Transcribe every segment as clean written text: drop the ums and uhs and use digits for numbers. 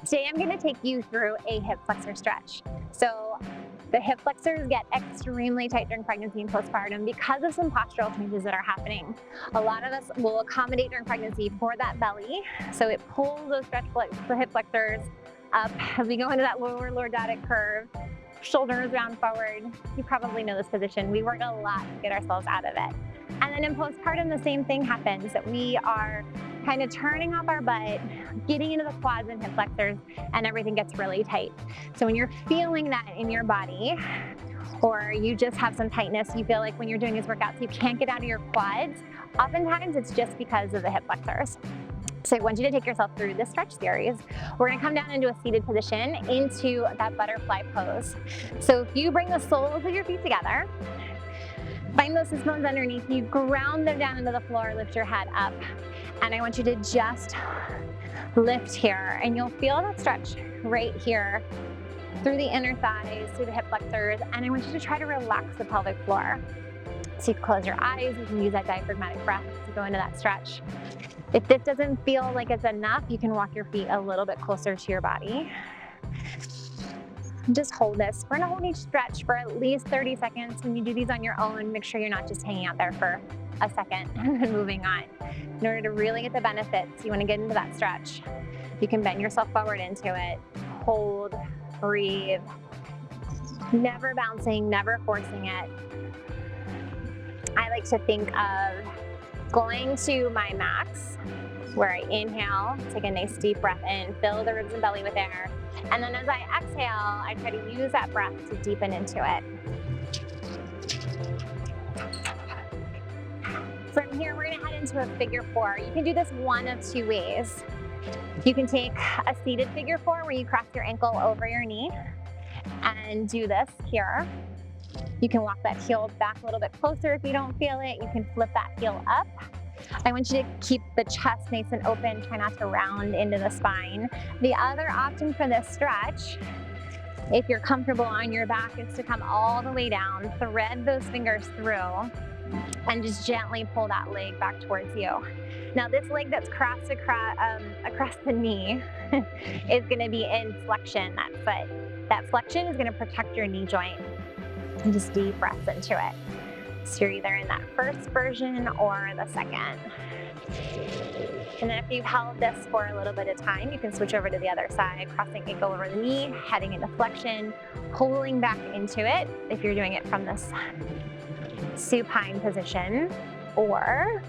Today I'm going to take you through a hip flexor stretch. So the hip flexors get extremely tight during pregnancy and postpartum because of some postural changes that are happening. A lot of us will accommodate during pregnancy for that belly, so it pulls those the hip flexors up as we go into that lower lordotic curve. Shoulders round forward. You probably know this position. We work a lot to get ourselves out of it. And then in postpartum, the same thing happens, that we are kind of turning off our butt, getting into the quads and hip flexors, and everything gets really tight. So when you're feeling that in your body, or you just have some tightness, you feel like when you're doing these workouts, you can't get out of your quads, oftentimes it's just because of the hip flexors. So I want you to take yourself through this stretch series. We're gonna come down into a seated position into that butterfly pose. So if you bring the soles of your feet together, find those sit bones underneath you, ground them down into the floor, lift your head up. And I want you to just lift here, and you'll feel that stretch right here through the inner thighs, through the hip flexors, and I want you to try to relax the pelvic floor. So you can close your eyes, you can use that diaphragmatic breath to go into that stretch. If this doesn't feel like it's enough, you can walk your feet a little bit closer to your body. Just hold this. We're gonna hold each stretch for at least 30 seconds. When you do these on your own, make sure you're not just hanging out there for a second and then moving on. In order to really get the benefits, you wanna get into that stretch. You can bend yourself forward into it. Hold, breathe. Never bouncing, never forcing it. I like to think of going to my max, where I inhale, take a nice deep breath in, fill the ribs and belly with air. And then as I exhale, I try to use that breath to deepen into it. From here, we're gonna head into a figure four. You can do this one of two ways. You can take a seated figure four where you cross your ankle over your knee and do this here. You can walk that heel back a little bit closer if you don't feel it. You can flip that heel up. I want you to keep the chest nice and open, try not to round into the spine. The other option for this stretch, if you're comfortable on your back, is to come all the way down, thread those fingers through, and just gently pull that leg back towards you. Now this leg that's crossed across the knee is gonna be in flexion, that foot. That flexion is gonna protect your knee joint. And just deep breaths into it. So you're either in that first version or the second. And then if you've held this for a little bit of time, you can switch over to the other side, crossing ankle over the knee, heading into flexion, pulling back into it if you're doing it from this supine position, or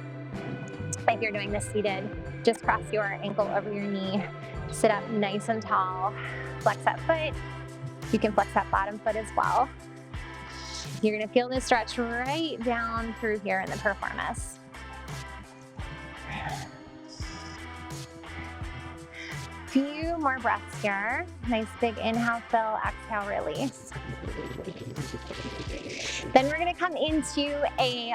if you're doing this seated, just cross your ankle over your knee, sit up nice and tall, flex that foot. You can flex that bottom foot as well. You're gonna feel this stretch right down through here in the piriformis. Few more breaths here. Nice big inhale, fill, exhale, release. Then we're gonna come into a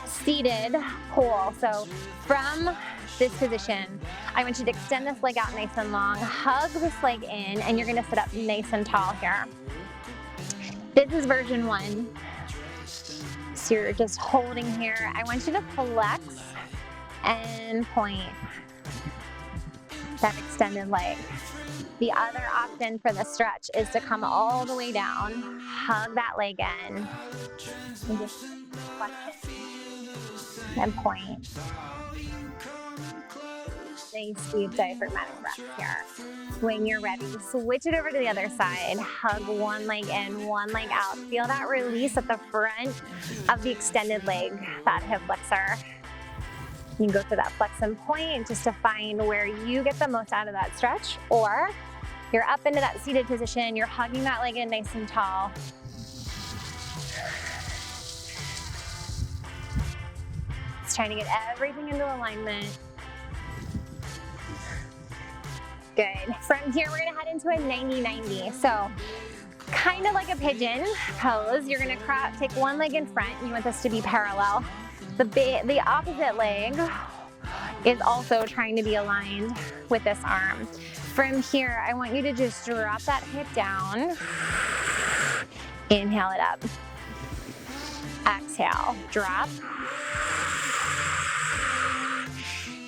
seated pull. So from this position, I want you to extend this leg out nice and long, hug this leg in, and you're gonna sit up nice and tall here. This is version one. So you're just holding here. I want you to flex and point that extended leg. The other option for the stretch is to come all the way down, hug that leg in, and just flex it and point. Nice deep diaphragmatic breath here. When you're ready, switch it over to the other side. Hug one leg in, one leg out. Feel that release at the front of the extended leg, that hip flexor. You can go to that flex and point just to find where you get the most out of that stretch, or you're up into that seated position, you're hugging that leg in nice and tall. Just trying to get everything into alignment. Good. From here, we're gonna head into a 90-90. So kind of like a pigeon pose. You're gonna take one leg in front. You want this to be parallel. The opposite leg is also trying to be aligned with this arm. From here, I want you to just drop that hip down. Inhale it up. Exhale, drop.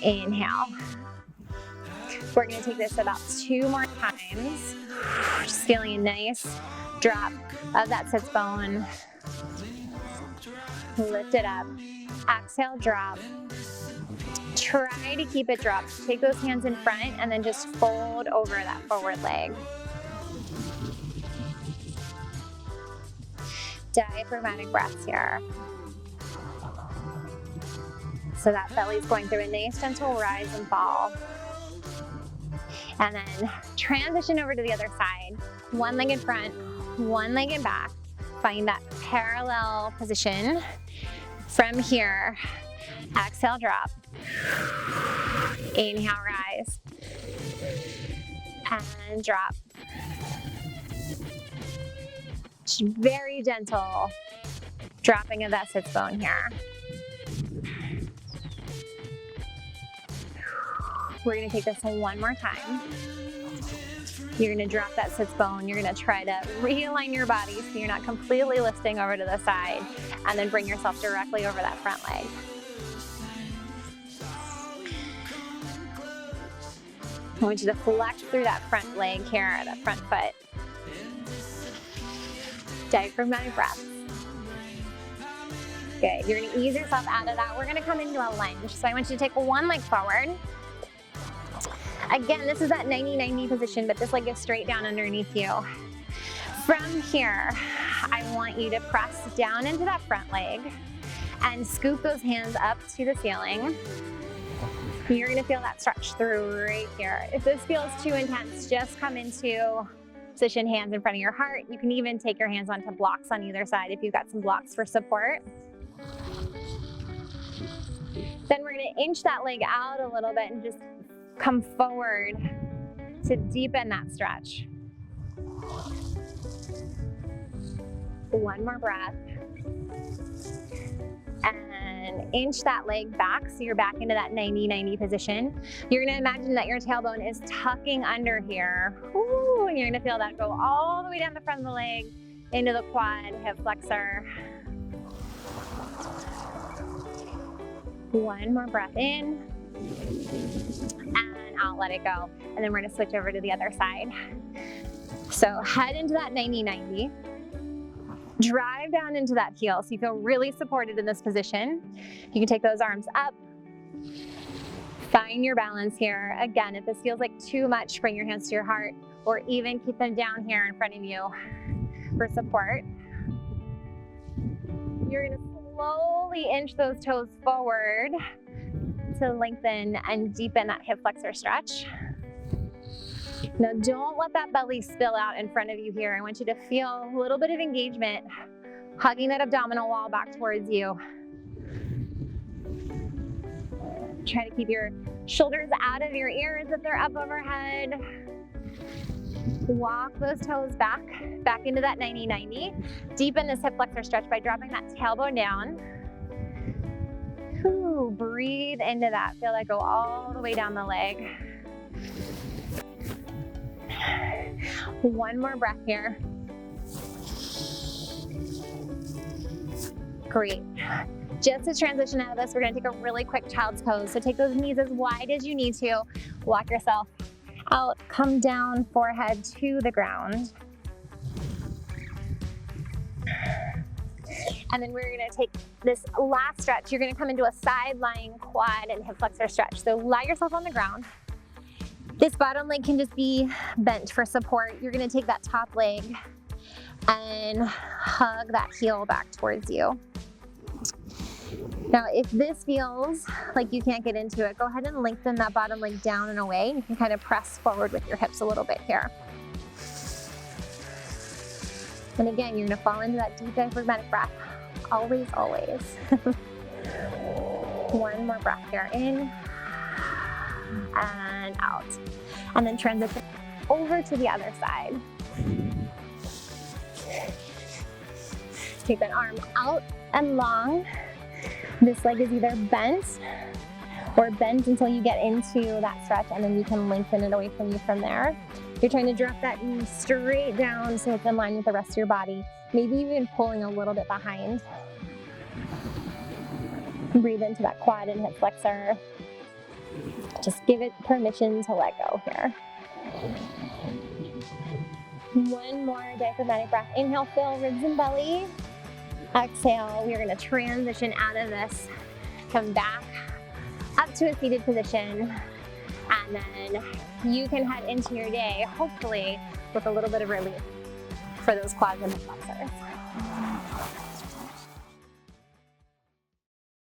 Inhale. We're gonna take this about 2 more times. Just feeling a nice drop of that sits bone. Lift it up. Exhale, drop. Try to keep it dropped. Take those hands in front and then just fold over that forward leg. Diaphragmatic breaths here. So that belly's going through a nice gentle rise and fall. And then transition over to the other side. One leg in front, one leg in back. Find that parallel position. From here, exhale, drop. Inhale, rise. And drop. Very gentle dropping of that sits bone here. We're gonna take this one more time. You're gonna drop that sits bone. You're gonna try to realign your body so you're not completely lifting over to the side, and then bring yourself directly over that front leg. I want you to flex through that front leg here, that front foot. Diaphragmatic breath. Good, you're gonna ease yourself out of that. We're gonna come into a lunge. So I want you to take one leg forward. Again, this is that 90-90 position, but this leg is straight down underneath you. From here, I want you to press down into that front leg and scoop those hands up to the ceiling. You're gonna feel that stretch through right here. If this feels too intense, just come into position, hands in front of your heart. You can even take your hands onto blocks on either side if you've got some blocks for support. Then we're gonna inch that leg out a little bit and just come forward to deepen that stretch. One more breath. And inch that leg back so you're back into that 90-90 position. You're gonna imagine that your tailbone is tucking under here. Ooh, and you're gonna feel that go all the way down the front of the leg into the quad, hip flexor. One more breath in. And out, let it go. And then we're gonna switch over to the other side. So head into that 90-90. Drive down into that heel so you feel really supported in this position. You can take those arms up. Find your balance here. Again, if this feels like too much, bring your hands to your heart, or even keep them down here in front of you for support. You're gonna slowly inch those toes forward to lengthen and deepen that hip flexor stretch. Now don't let that belly spill out in front of you here. I want you to feel a little bit of engagement, hugging that abdominal wall back towards you. Try to keep your shoulders out of your ears if they're up overhead. Walk those toes back into that 90-90. Deepen this hip flexor stretch by dropping that tailbone down. Whew, breathe into that. Feel that go all the way down the leg. One more breath here. Great. Just to transition out of this, we're gonna take a really quick child's pose. So take those knees as wide as you need to. Walk yourself out, come down, forehead to the ground. And then we're gonna take this last stretch. You're gonna come into a side lying quad and hip flexor stretch. So lie yourself on the ground. This bottom leg can just be bent for support. You're gonna take that top leg and hug that heel back towards you. Now, if this feels like you can't get into it, go ahead and lengthen that bottom leg down and away. You can kind of press forward with your hips a little bit here. And again, you're gonna fall into that deep diaphragmatic breath. Always, always. One more breath here, in and out. And then transition over to the other side. Take that arm out and long. This leg is either bent or bent until you get into that stretch, and then you can lengthen it away from you from there. You're trying to drop that knee straight down so it's in line with the rest of your body. Maybe even pulling a little bit behind. Breathe into that quad and hip flexor. Just give it permission to let go here. One more diaphragmatic breath. Inhale, fill ribs and belly. Exhale, we're gonna transition out of this. Come back up to a seated position. And then you can head into your day, hopefully, with a little bit of relief for those quads and hip flexors.